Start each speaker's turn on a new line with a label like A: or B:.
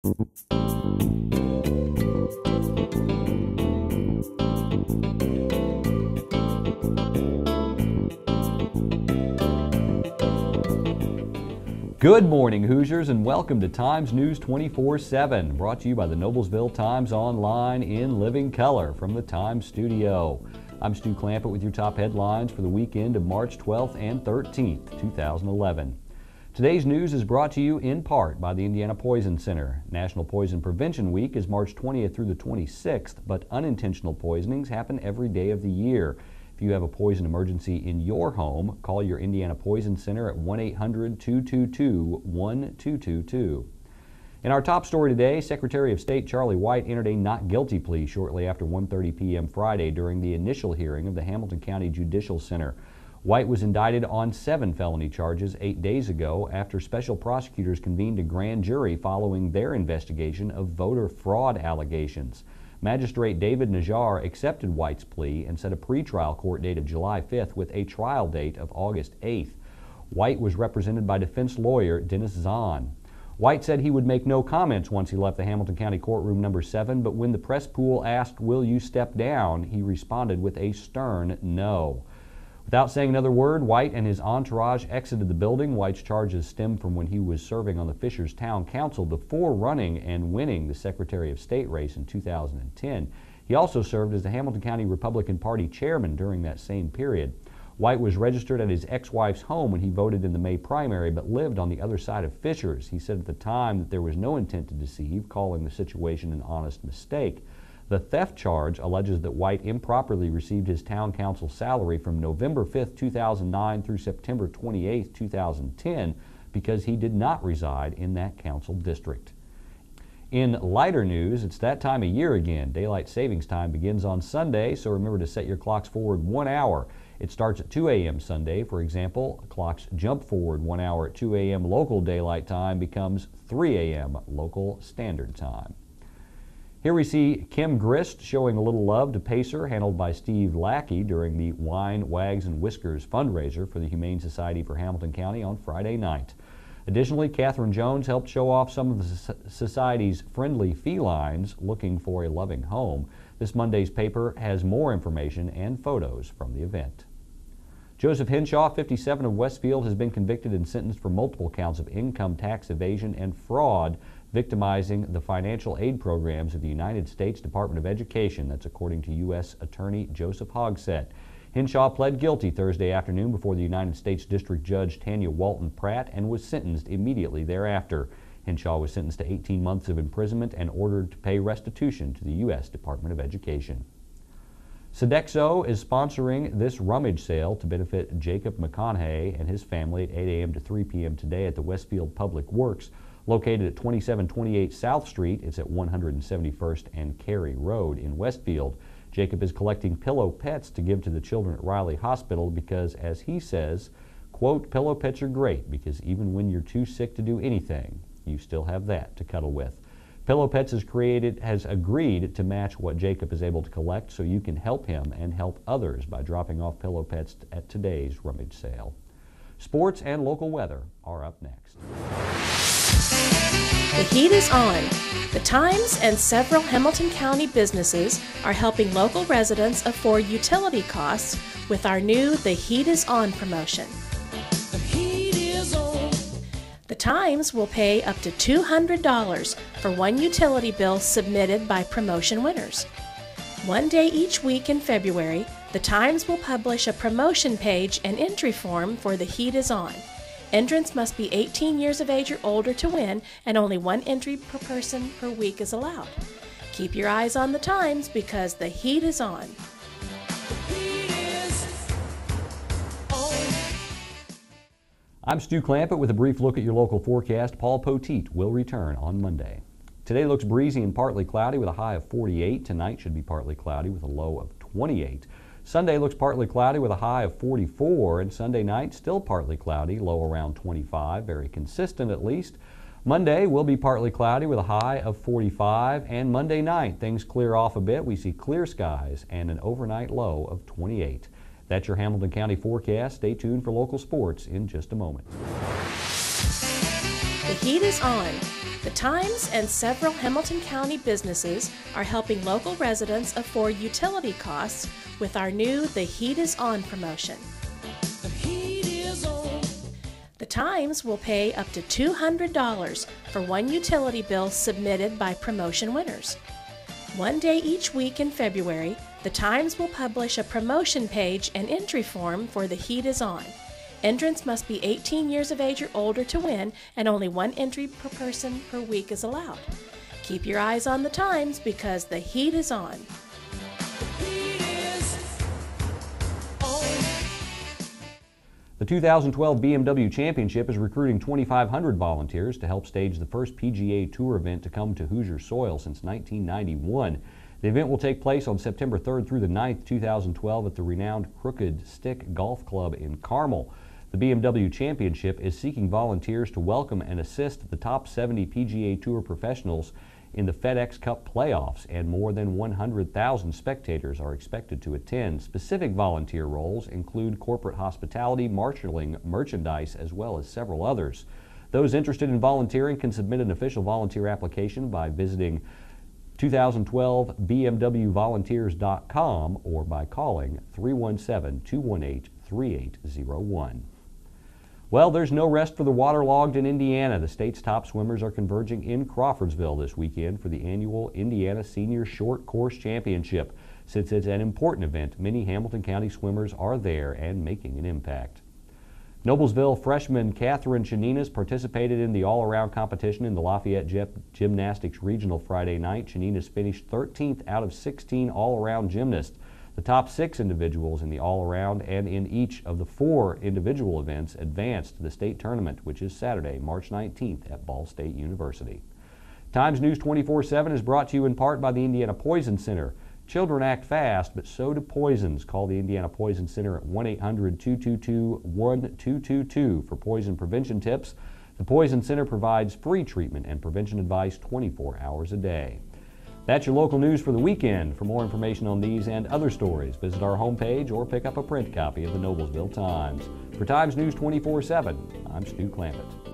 A: Good morning, Hoosiers, and welcome to Times News 24/7, brought to you by the Noblesville Times Online in living color from the Times studio. I'm Stu Clampett with your top headlines for the weekend of March 12th and 13th, 2011. Today's news is brought to you in part by the Indiana Poison Center. National Poison Prevention Week is March 20th through the 26th, but unintentional poisonings happen every day of the year. If you have a poison emergency in your home, call your Indiana Poison Center at 1-800-222-1222. In our top story today, Secretary of State Charlie White entered a not guilty plea shortly after 1:30 p.m. Friday during the initial hearing of the Hamilton County Judicial Center. White was indicted on 7 felony charges 8 days ago after special prosecutors convened a grand jury following their investigation of voter fraud allegations. Magistrate David Najjar accepted White's plea and set a pretrial court date of July 5th with a trial date of August 8th. White was represented by defense lawyer Dennis Zahn. White said he would make no comments once he left the Hamilton County Courtroom number 7, but when the press pool asked, "Will you step down?" he responded with a stern no. Without saying another word, White and his entourage exited the building. White's charges stem from when he was serving on the Fishers Town Council before running and winning the Secretary of State race in 2010. He also served as the Hamilton County Republican Party chairman during that same period. White was registered at his ex-wife's home when he voted in the May primary, but lived on the other side of Fishers. He said at the time that there was no intent to deceive, calling the situation an honest mistake. The theft charge alleges that White improperly received his town council salary from November 5, 2009 through September 28, 2010 because he did not reside in that council district. In lighter news, it's that time of year again. Daylight savings time begins on Sunday, so remember to set your clocks forward 1 hour. It starts at 2 a.m. Sunday. For example, clocks jump forward 1 hour at 2 a.m. local daylight time becomes 3 a.m. local standard time. Here we see Kim Grist showing a little love to Pacer, handled by Steve Lackey during the Wine, Wags, and Whiskers fundraiser for the Humane Society for Hamilton County on Friday night. Additionally, Catherine Jones helped show off some of the Society's friendly felines looking for a loving home. This Monday's paper has more information and photos from the event. Joseph Henshaw, 57 of Westfield, has been convicted and sentenced for multiple counts of income tax evasion and fraud, victimizing the financial aid programs of the United States Department of Education. That's according to U.S. Attorney Joseph Hogsett. Henshaw pled guilty Thursday afternoon before the United States District Judge Tanya Walton Pratt and was sentenced immediately thereafter. Henshaw was sentenced to 18 months of imprisonment and ordered to pay restitution to the U.S. Department of Education. Sodexo is sponsoring this rummage sale to benefit Jacob McConaughey and his family at 8 a.m. to 3 p.m. today at the Westfield Public Works, located at 2728 South Street. It's at 171st and Cary Road in Westfield. Jacob is collecting pillow pets to give to the children at Riley Hospital because, as he says, quote, "Pillow pets are great because even when you're too sick to do anything, you still have that to cuddle with." Pillow Pets has agreed to match what Jacob is able to collect so you can help him and help others by dropping off Pillow Pets at today's rummage sale. Sports and local weather are up next.
B: The heat is on. The Times and several Hamilton County businesses are helping local residents afford utility costs with our new The Heat is On promotion. The heat is on. The Times will pay up to $200 for one utility bill submitted by promotion winners. One day each week in February, the Times will publish a promotion page and entry form for The Heat is On. Entrants must be 18 years of age or older to win, and only one entry per person per week is allowed. Keep your eyes on the Times because the heat is on.
A: I'm Stu Clampett with a brief look at your local forecast. Paul Poteet will return on Monday. Today looks breezy and partly cloudy with a high of 48. Tonight should be partly cloudy with a low of 28. Sunday looks partly cloudy with a high of 44, and Sunday night still partly cloudy, low around 25, very consistent at least. Monday will be partly cloudy with a high of 45, and Monday night things clear off a bit. We see clear skies and an overnight low of 28. That's your Hamilton County forecast. Stay tuned for local sports in just a moment.
B: The heat is on. The The Times and several Hamilton County businesses are helping local residents afford utility costs with our new The Heat is On promotion.
C: The heat is on.
B: The Times will pay up to $200 for one utility bill submitted by promotion winners. One day each week in February, The Times will publish a promotion page and entry form for The Heat is On. Entrants must be 18 years of age or older to win, and only one entry per person per week is allowed. Keep your eyes on The Times because the heat is on.
C: The heat is on.
A: The 2012 BMW Championship is recruiting 2,500 volunteers to help stage the first PGA Tour event to come to Hoosier soil since 1991. The event will take place on September 3rd through the 9th, 2012 at the renowned Crooked Stick Golf Club in Carmel. The BMW Championship is seeking volunteers to welcome and assist the top 70 PGA Tour professionals in the FedEx Cup playoffs, and more than 100,000 spectators are expected to attend. Specific volunteer roles include corporate hospitality, marshaling, merchandise, as well as several others. Those interested in volunteering can submit an official volunteer application by visiting 2012bmwvolunteers.com or by calling 317-218-3801. Well, there's no rest for the waterlogged in Indiana. The state's top swimmers are converging in Crawfordsville this weekend for the annual Indiana Senior Short Course Championship. Since it's an important event, many Hamilton County swimmers are there and making an impact. Noblesville freshman Catherine Chaninas participated in the all-around competition in the Lafayette Gymnastics Regional Friday night. Chaninas finished 13th out of 16 all-around gymnasts. The top 6 individuals in the all-around and in each of the 4 individual events advanced to the state tournament, which is Saturday, March 19th at Ball State University. Times News 24/7 is brought to you in part by the Indiana Poison Center. Children act fast, but so do poisons. Call the Indiana Poison Center at 1-800-222-1222 for poison prevention tips. The Poison Center provides free treatment and prevention advice 24 hours a day. That's your local news for the weekend. For more information on these and other stories, visit our homepage or pick up a print copy of the Noblesville Times. For Times News 24/7, I'm Stu Clampett.